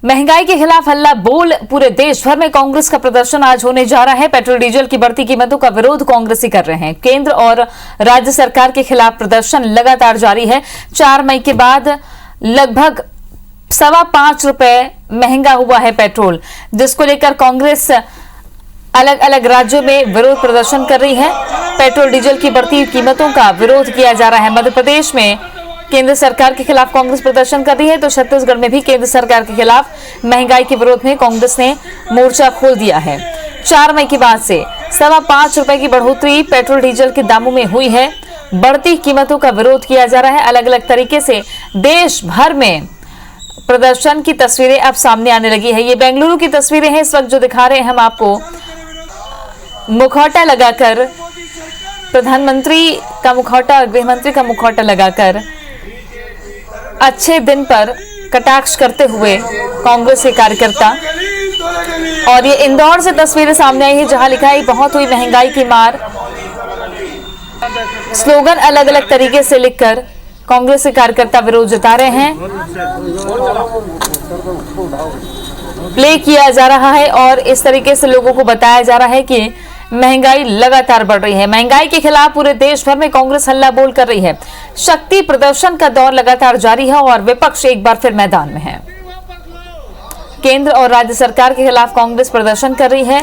महंगाई के खिलाफ हल्ला बोल पूरे देश भर में कांग्रेस का प्रदर्शन आज होने जा रहा है। पेट्रोल डीजल की बढ़ती कीमतों का विरोध कांग्रेसी कर रहे हैं। केंद्र और राज्य सरकार के खिलाफ प्रदर्शन लगातार जारी है। 4 मई के बाद लगभग ₹5.25 महंगा हुआ है पेट्रोल, जिसको लेकर कांग्रेस अलग अलग राज्यों में विरोध प्रदर्शन कर रही है। पेट्रोल डीजल की बढ़ती कीमतों का विरोध किया जा रहा है। मध्य प्रदेश में केंद्र सरकार के खिलाफ कांग्रेस प्रदर्शन कर रही है, तो छत्तीसगढ़ में भी केंद्र सरकार के खिलाफ महंगाई के विरोध में कांग्रेस ने मोर्चा खोल दिया है। 4 मई के बाद से ₹5.25 की बढ़ोतरी पेट्रोल डीजल के दामों में हुई है। बढ़ती कीमतों का विरोध किया जा रहा है। अलग अलग तरीके से देश भर में प्रदर्शन की तस्वीरें अब सामने आने लगी है। ये बेंगलुरु की तस्वीरें हैं इस वक्त जो दिखा रहे हैं हम आपको। मुखौटा लगाकर प्रधानमंत्री का मुखौटा, गृहमंत्री का मुखौटा लगाकर अच्छे दिन पर कटाक्ष करते हुए कांग्रेस के कार्यकर्ता। और ये इंदौर से तस्वीरें सामने आई है जहां लिखा है बहुत हुई महंगाई की मार। स्लोगन अलग अलग तरीके से लिखकर कांग्रेस के कार्यकर्ता विरोध जता रहे हैं। प्ले किया जा रहा है और इस तरीके से लोगों को बताया जा रहा है कि महंगाई लगातार बढ़ रही है। महंगाई के खिलाफ पूरे देश भर में कांग्रेस हल्ला बोल कर रही है। शक्ति प्रदर्शन का दौर लगातार जारी है और विपक्ष एक बार फिर मैदान में है। केंद्र और राज्य सरकार के खिलाफ कांग्रेस प्रदर्शन कर रही है।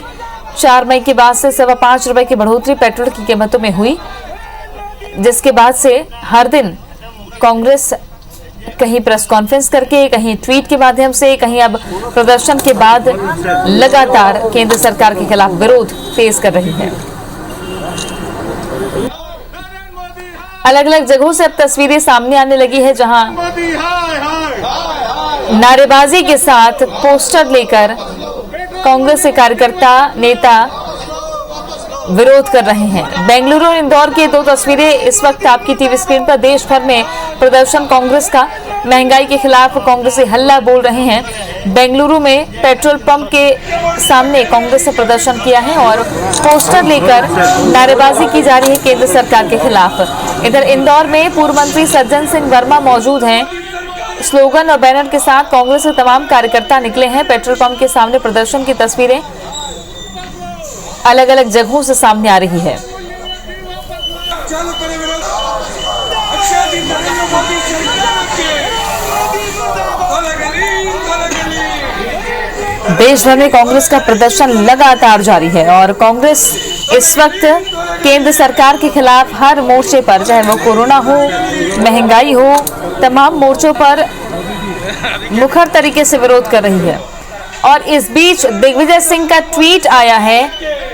4 मई के बाद से ₹5.25 की बढ़ोतरी पेट्रोल की कीमतों में हुई, जिसके बाद से हर दिन कांग्रेस कहीं प्रेस कॉन्फ्रेंस करके, कहीं ट्वीट के माध्यम से, कहीं अब प्रदर्शन के बाद लगातार केंद्र सरकार के खिलाफ विरोध तेज कर रही है। अलग अलग जगहों से अब तस्वीरें सामने आने लगी है जहां नारेबाजी के साथ पोस्टर लेकर कांग्रेस के कार्यकर्ता नेता विरोध कर रहे हैं। बेंगलुरु और इंदौर की 2 तस्वीरें इस वक्त आपकी टीवी स्क्रीन पर। देश भर में प्रदर्शन कांग्रेस का महंगाई के खिलाफ कांग्रेसी हल्ला बोल रहे हैं। बेंगलुरु में पेट्रोल पंप के सामने कांग्रेस ने प्रदर्शन किया है और पोस्टर लेकर नारेबाजी की जा रही है केंद्र सरकार के खिलाफ। इधर इंदौर में पूर्व मंत्री सज्जन सिंह वर्मा मौजूद हैं। स्लोगन और बैनर के साथ कांग्रेस के तमाम कार्यकर्ता निकले हैं। पेट्रोल पंप के सामने प्रदर्शन की तस्वीरें अलग अलग जगहों से सामने आ रही है। देश भर में कांग्रेस का प्रदर्शन लगातार जारी है और कांग्रेस इस वक्त केंद्र सरकार के खिलाफ हर मोर्चे पर, चाहे वो कोरोना हो, महंगाई हो, तमाम मोर्चों पर मुखर तरीके से विरोध कर रही है। और इस बीच दिग्विजय सिंह का ट्वीट आया है।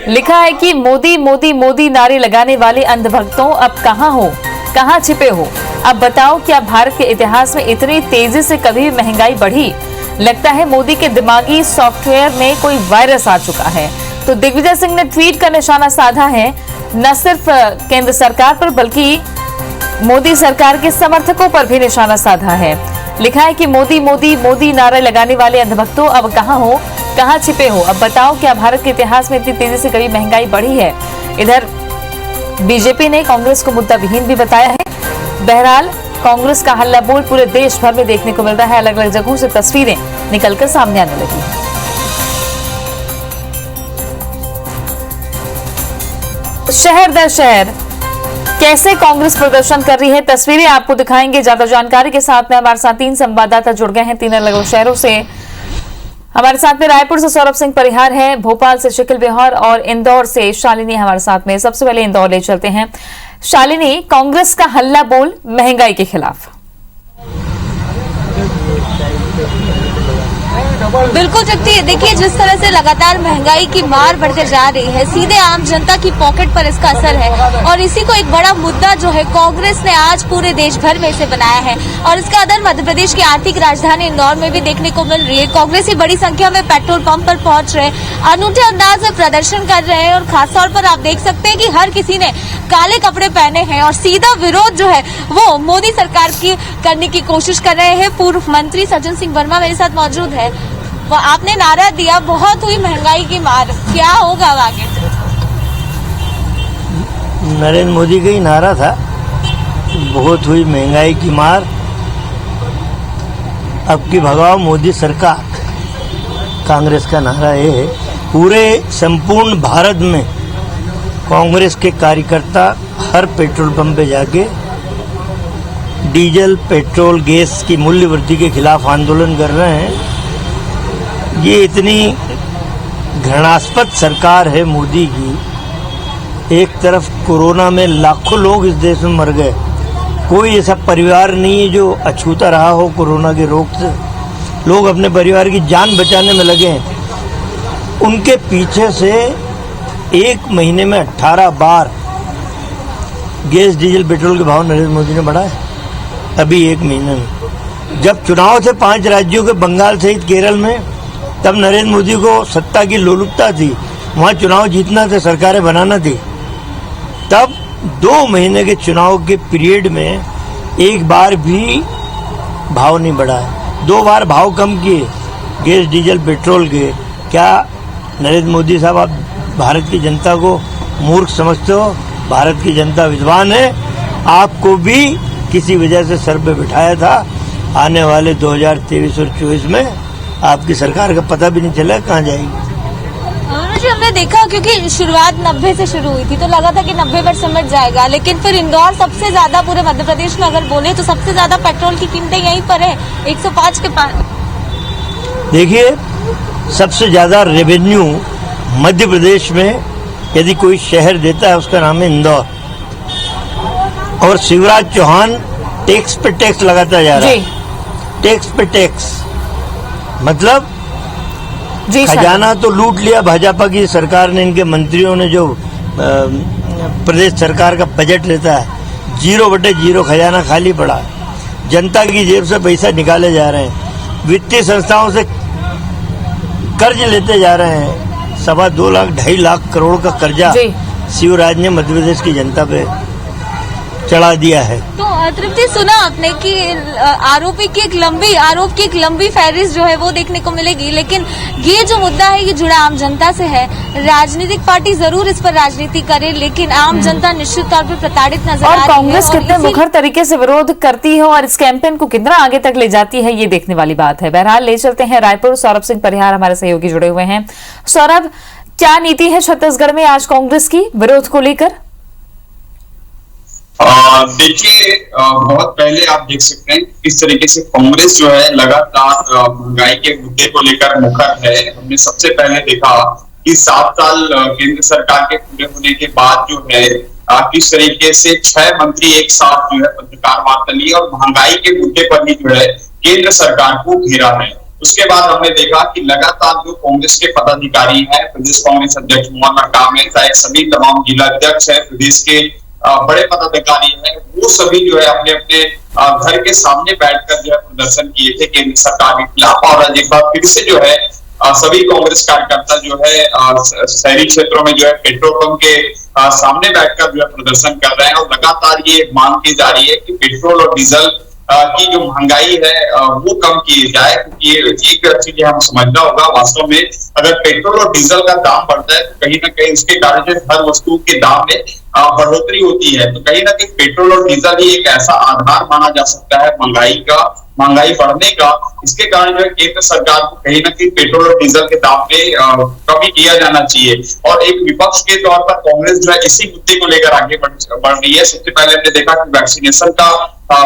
लिखा है कि मोदी मोदी मोदी नारे लगाने वाले अंधभक्तों अब कहां हो, कहां छिपे हो? अब बताओ क्या भारत के इतिहास में इतनी तेजी से कभी महंगाई बढ़ी? लगता है मोदी के दिमागी सॉफ्टवेयर में कोई वायरस आ चुका है। तो दिग्विजय सिंह ने ट्वीट का निशाना साधा है न सिर्फ केंद्र सरकार पर बल्कि मोदी सरकार के समर्थकों पर भी निशाना साधा है। लिखा है कि मोदी मोदी मोदी नारे लगाने वाले अंधभक्तों अब कहां हो, कहां छिपे हो? अब बताओ क्या भारत के इतिहास में इतनी तेजी से कभी महंगाई बढ़ी है? इधर बीजेपी ने कांग्रेस को मुद्दा विहीन भी बताया है। बहरहाल कांग्रेस का हल्ला बोल पूरे देश भर में देखने को मिल रहा है। अलग अलग जगहों से तस्वीरें निकलकर सामने आने लगी है। शहर दर शहर कैसे कांग्रेस प्रदर्शन कर रही है, तस्वीरें आपको दिखाएंगे। ज्यादा जानकारी के साथ में हमारे साथ 3 संवाददाता जुड़ गए हैं 3 अलग शहरों से। हमारे साथ में रायपुर से सौरभ सिंह परिहार है, भोपाल से शिकिल बिहार और इंदौर से शालिनी हमारे साथ में। सबसे पहले इंदौर ले चलते हैं। शालिनी, कांग्रेस का हल्ला बोल महंगाई के खिलाफ। बिल्कुल शक्ति, देखिए जिस तरह से लगातार महंगाई की मार बढ़ते जा रही है, सीधे आम जनता की पॉकेट पर इसका असर है और इसी को एक बड़ा मुद्दा जो है कांग्रेस ने आज पूरे देश भर में इसे बनाया है और इसका असर मध्य प्रदेश की आर्थिक राजधानी इंदौर में भी देखने को मिल रही है। कांग्रेसी बड़ी संख्या में पेट्रोल पंप पर पहुंच रहे हैं, अनूठे अंदाज में प्रदर्शन कर रहे हैं और खासतौर पर आप देख सकते हैं कि हर किसी ने काले कपड़े पहने हैं और सीधा विरोध जो है वो मोदी सरकार की करने की कोशिश कर रहे हैं। पूर्व मंत्री सज्जन सिंह वर्मा मेरे साथ मौजूद है। वो आपने नारा दिया बहुत हुई महंगाई की मार, क्या होगा आगे? नरेंद्र मोदी का ही नारा था, बहुत हुई महंगाई की मार, अब की भगाओ मोदी सरकार। कांग्रेस का नारा ये है, पूरे संपूर्ण भारत में कांग्रेस के कार्यकर्ता हर पेट्रोल पंप पे जाके डीजल, पेट्रोल, गैस की मूल्य वृद्धि के खिलाफ आंदोलन कर रहे हैं। ये इतनी घृणास्पद सरकार है मोदी की। एक तरफ कोरोना में लाखों लोग इस देश में मर गए, कोई ऐसा परिवार नहीं है जो अछूता रहा हो कोरोना के रोग से। लोग अपने परिवार की जान बचाने में लगे हैं। उनके पीछे से एक महीने में 18 बार गैस, डीजल, पेट्रोल के भाव नरेंद्र मोदी ने बढ़ाए। अभी एक महीने में जब चुनाव थे 5 राज्यों के, बंगाल सहित केरल में, तब नरेंद्र मोदी को सत्ता की लोलुपता थी, वहाँ चुनाव जीतना था, सरकारें बनाना थी। तब 2 महीने के चुनाव के पीरियड में एक बार भी भाव नहीं बढ़ा है। 2 बार भाव कम किए गैस, डीजल, पेट्रोल के। क्या नरेंद्र मोदी साहब, आप भारत की जनता को मूर्ख समझते हो? भारत की जनता विद्वान है। आपको भी किसी वजह से सर पे बिठाया था। आने वाले 2023 और 24 में आपकी सरकार का पता भी नहीं चला कहाँ जाएगी। जी, हमने देखा क्योंकि शुरुआत 90 से शुरू हुई थी तो लगा था कि 90 पर सिमट जाएगा, लेकिन फिर इंदौर सबसे ज्यादा, पूरे मध्य प्रदेश में अगर बोले तो सबसे ज्यादा पेट्रोल की कीमतें यहीं पर है, 105 के पास। देखिए, सबसे ज्यादा रेवेन्यू मध्य प्रदेश में यदि कोई शहर देता है उसका नाम है इंदौर। और शिवराज चौहान टैक्स पे टैक्स लगाता जा रहा है। टैक्स पे टैक्स मतलब खजाना तो लूट लिया भाजपा की सरकार ने। इनके मंत्रियों ने जो प्रदेश सरकार का बजट लेता है, 0/0 खजाना खाली पड़ा। जनता की जेब से पैसा निकाले जा रहे हैं, वित्तीय संस्थाओं से कर्ज लेते जा रहे हैं। 2.25 लाख 2.5 लाख करोड़ का कर्जा शिवराज ने मध्य प्रदेश की जनता पे चढ़ा दिया है। तो तृप्ति, सुना आपने कि आरोप की एक लंबी फहरिस्त जो है वो देखने को मिलेगी, लेकिन ये जो मुद्दा है ये जुड़ा आम जनता से है। राजनीतिक पार्टी जरूर इस पर राजनीति करे, लेकिन आम जनता निश्चित तौर पर प्रताड़ित नजर आ रही है। और कांग्रेस कितने मुखर तरीके से विरोध करती है और इस कैंपेन को कितना आगे तक ले जाती है, ये देखने वाली बात है। बहरहाल ले चलते हैं रायपुर। सौरभ सिंह परिहार हमारे सहयोगी जुड़े हुए हैं। सौरभ, क्या नीति है छत्तीसगढ़ में आज कांग्रेस की विरोध को लेकर? देखिए, बहुत पहले आप देख सकते हैं किस तरीके से कांग्रेस जो है लगातार महंगाई के मुद्दे को लेकर मुखर है। हमने सबसे पहले देखा कि 7 साल केंद्र सरकार के पूरे होने के बाद जो है किस तरीके से 6 मंत्री एक साथ जो है पत्रकार वार्ता ली और महंगाई के मुद्दे पर ही जो है केंद्र सरकार को घेरा है। उसके बाद हमने देखा कि लगातार जो कांग्रेस के पदाधिकारी हैं, प्रदेश कांग्रेस अध्यक्ष मोहन मरकाम है, चाहे सभी तमाम जिला अध्यक्ष है, प्रदेश के बड़े पदाधिकारी हैं, वो सभी जो है अपने अपने घर के सामने बैठकर जो है प्रदर्शन किए थे केंद्र सरकार के खिलाफ। और आज एक बार फिर से जो है सभी कांग्रेस कार्यकर्ता जो है शहरी क्षेत्रों में जो है पेट्रोल पंप के सामने बैठकर जो है प्रदर्शन कर रहे हैं और लगातार ये मांग की जा रही है कि पेट्रोल और डीजल की जो महंगाई है वो कम की जाए। क्योंकि एक चीज हम समझना होगा, वास्तव में अगर पेट्रोल और डीजल का दाम बढ़ता है तो कहीं ना कहीं उसके कारण जो हर वस्तु के दाम में बढ़ोतरी होती है। तो कहीं ना कहीं पेट्रोल और डीजल ही एक ऐसा आधार माना जा सकता है महंगाई बढ़ने का। इसके कारण जो है केंद्र सरकार को कहीं ना कहीं पेट्रोल और डीजल के दाम में कमी किया जाना चाहिए। और एक विपक्ष के तौर पर कांग्रेस जो है इसी मुद्दे को लेकर आगे बढ़ रही है। सबसे पहले हमने देखा कि वैक्सीनेशन का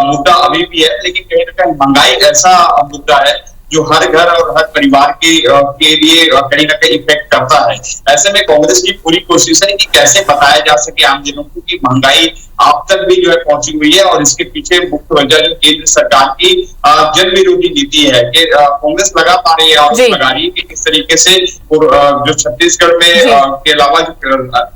मुद्दा अभी भी है, लेकिन कहीं ना कहीं महंगाई ऐसा मुद्दा है जो हर घर और हर परिवार के लिए कहीं ना कहीं इफेक्ट करता है। ऐसे में कांग्रेस की पूरी कोशिश है कि कैसे बताया जा सके आम जनों को कि महंगाई आप तक भी जो है पहुंची हुई है और इसके पीछे मुख्य वजह जो केंद्र सरकार की जन विरोधी नीति है कि कांग्रेस लगातार ये आरोप लगा रही है कि किस तरीके से जो छत्तीसगढ़ में के अलावा जो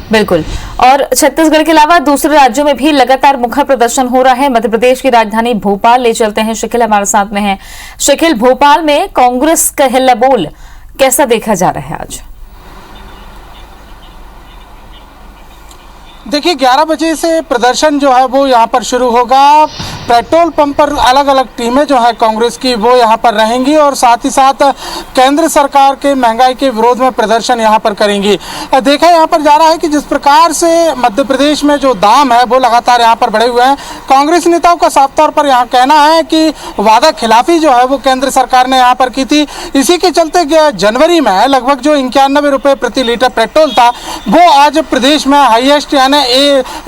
बिल्कुल, और छत्तीसगढ़ के अलावा दूसरे राज्यों में भी लगातार मुखर प्रदर्शन हो रहा है। मध्य प्रदेश की राजधानी भोपाल ले चलते हैं, शकील हमारे साथ में है। शकील, भोपाल में कांग्रेस का हल्ला बोल कैसा देखा जा रहा है आज? देखिए, 11 बजे से प्रदर्शन जो है वो यहाँ पर शुरू होगा। पेट्रोल पंप पर अलग अलग टीमें जो है कांग्रेस की वो यहाँ पर रहेंगी और साथ ही साथ केंद्र सरकार के महंगाई के विरोध में प्रदर्शन यहाँ पर करेंगी। देखा यहाँ पर जा रहा है कि जिस प्रकार से मध्य प्रदेश में जो दाम है वो लगातार यहाँ पर बढ़े हुए हैं। कांग्रेस नेताओं का साफ तौर पर यहाँ कहना है कि वादा खिलाफी जो है वो केंद्र सरकार ने यहाँ पर की थी। इसी के चलते जनवरी में लगभग जो 91 रुपये प्रति लीटर पेट्रोल था वो आज प्रदेश में हाईएस्ट यानी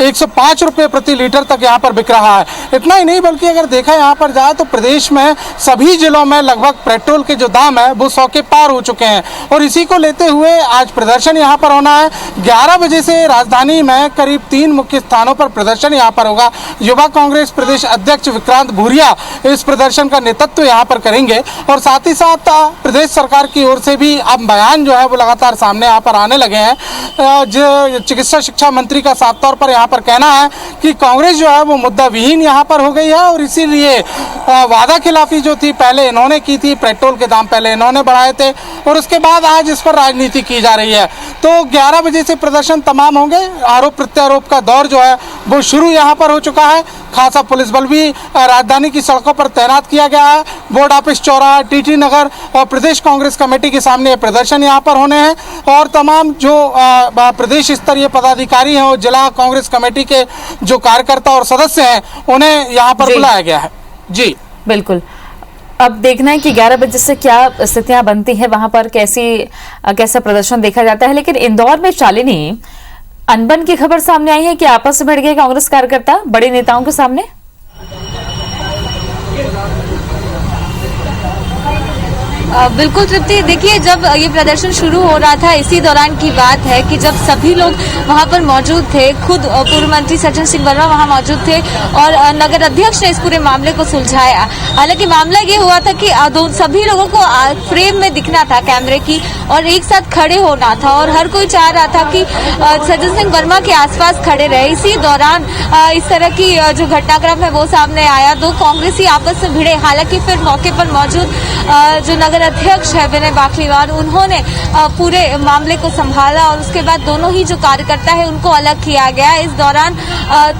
105 रुपये प्रति लीटर तक यहाँ पर बिक रहा है। इतना ही नहीं बल्कि अगर देखा यहाँ पर जाए तो प्रदेश में सभी जिलों में लगभग पेट्रोल के जो दाम है वो 100 के पार हो चुके हैं और इसी को लेते हुए आज प्रदर्शन यहाँ पर होना है। 11 बजे से राजधानी में करीब 3 मुख्य स्थानों पर प्रदर्शन यहाँ पर होगा। युवा कांग्रेस प्रदेश अध्यक्ष विक्रांत भूरिया इस प्रदर्शन का नेतृत्व यहाँ पर करेंगे और साथ ही साथ प्रदेश सरकार की ओर से भी अब बयान जो है वो लगातार सामने यहाँ पर आने लगे हैं। जो चिकित्सा शिक्षा मंत्री का साफ तौर पर यहाँ पर कहना है कि कांग्रेस जो है वो मुद्दा विहीन यहाँ पर हो गई है और इसीलिए वादा खिलाफी जो थी पहले इन्होंने की थी, पेट्रोल के दाम पहले इन्होंने बढ़ाए थे और उसके बाद आज इस पर राजनीति की जा रही है। तो 11 बजे से प्रदर्शन तमाम होंगे। आरोप प्रत्यारोप का दौर जो है वो शुरू यहाँ पर हो चुका है। खासा पुलिस बल भी राजधानी की सड़कों पर तैनात किया गया है। बोर्ड ऑफिस चौराहा, टीटी नगर और प्रदेश कांग्रेस कमेटी के सामने ये प्रदर्शन यहाँ पर होने हैं और तमाम जो प्रदेश स्तरीय पदाधिकारी हैं और जिला कांग्रेस कमेटी के जो कार्यकर्ता और सदस्य हैं उन्हें यहाँ पर बुलाया गया है। जी बिल्कुल। अब देखना है कि 11 बजे से क्या स्थितियां बनती हैं, वहां पर कैसा प्रदर्शन देखा जाता है। लेकिन इंदौर में शालिनी, अनबन की खबर सामने आई है कि आपस में भिड़ गए कांग्रेस कार्यकर्ता बड़े नेताओं के सामने। बिल्कुल तृप्ति, देखिए जब ये प्रदर्शन शुरू हो रहा था इसी दौरान की बात है कि जब सभी लोग वहां पर मौजूद थे, खुद पूर्व मंत्री सज्जन सिंह वर्मा वहां मौजूद थे और नगर अध्यक्ष ने इस पूरे मामले को सुलझाया। हालांकि मामला ये हुआ था कि सभी लोगों को फ्रेम में दिखना था कैमरे की और एक साथ खड़े होना था और हर कोई चाह रहा था कि सज्जन सिंह वर्मा के आसपास खड़े रहे। इसी दौरान इस तरह की जो घटनाक्रम है वो सामने आया। दो कांग्रेसी आपस में भिड़े। हालांकि फिर मौके पर मौजूद जो नगर अध्यक्ष है विनय बाखलीवाल, उन्होंने पूरे मामले को संभाला और उसके बाद दोनों ही जो कार्यकर्ता है उनको अलग किया गया। इस दौरान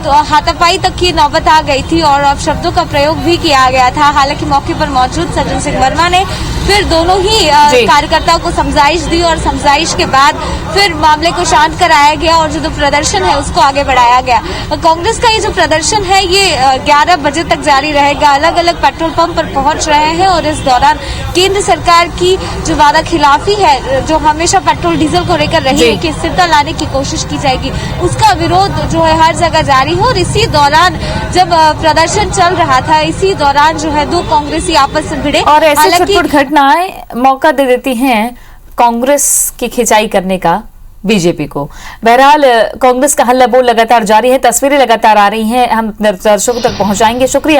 तो हाथापाई तक की नौबत आ गई थी और शब्दों का प्रयोग भी किया गया था। हालांकि मौके पर मौजूद सज्जन सिंह वर्मा ने फिर दोनों ही कार्यकर्ताओं को समझाइश दी और समझाइश के बाद फिर मामले को शांत कराया गया और जो प्रदर्शन है उसको आगे बढ़ाया गया। कांग्रेस का ये जो प्रदर्शन है ये 11 बजे तक जारी रहेगा। अलग अलग पेट्रोल पंप पर पहुंच रहे हैं और इस दौरान केंद्र सरकार की जो वादा खिलाफी है, जो हमेशा पेट्रोल डीजल को लेकर रही है कि स्थिरता लाने की कोशिश की जाएगी, उसका विरोध जो है हर जगह जारी है। और इसी दौरान जब प्रदर्शन चल रहा था, इसी दौरान जो है दो कांग्रेसी आपस में भिड़े और ऐसी छुटपुट घटनाएं मौका दे देती हैं कांग्रेस की खिंचाई करने का बीजेपी को। बहरहाल कांग्रेस का हल्ला बोल लगातार जारी है, तस्वीरें लगातार आ रही हैं, हम दर्शकों तक पहुंचाएंगे। शुक्रिया।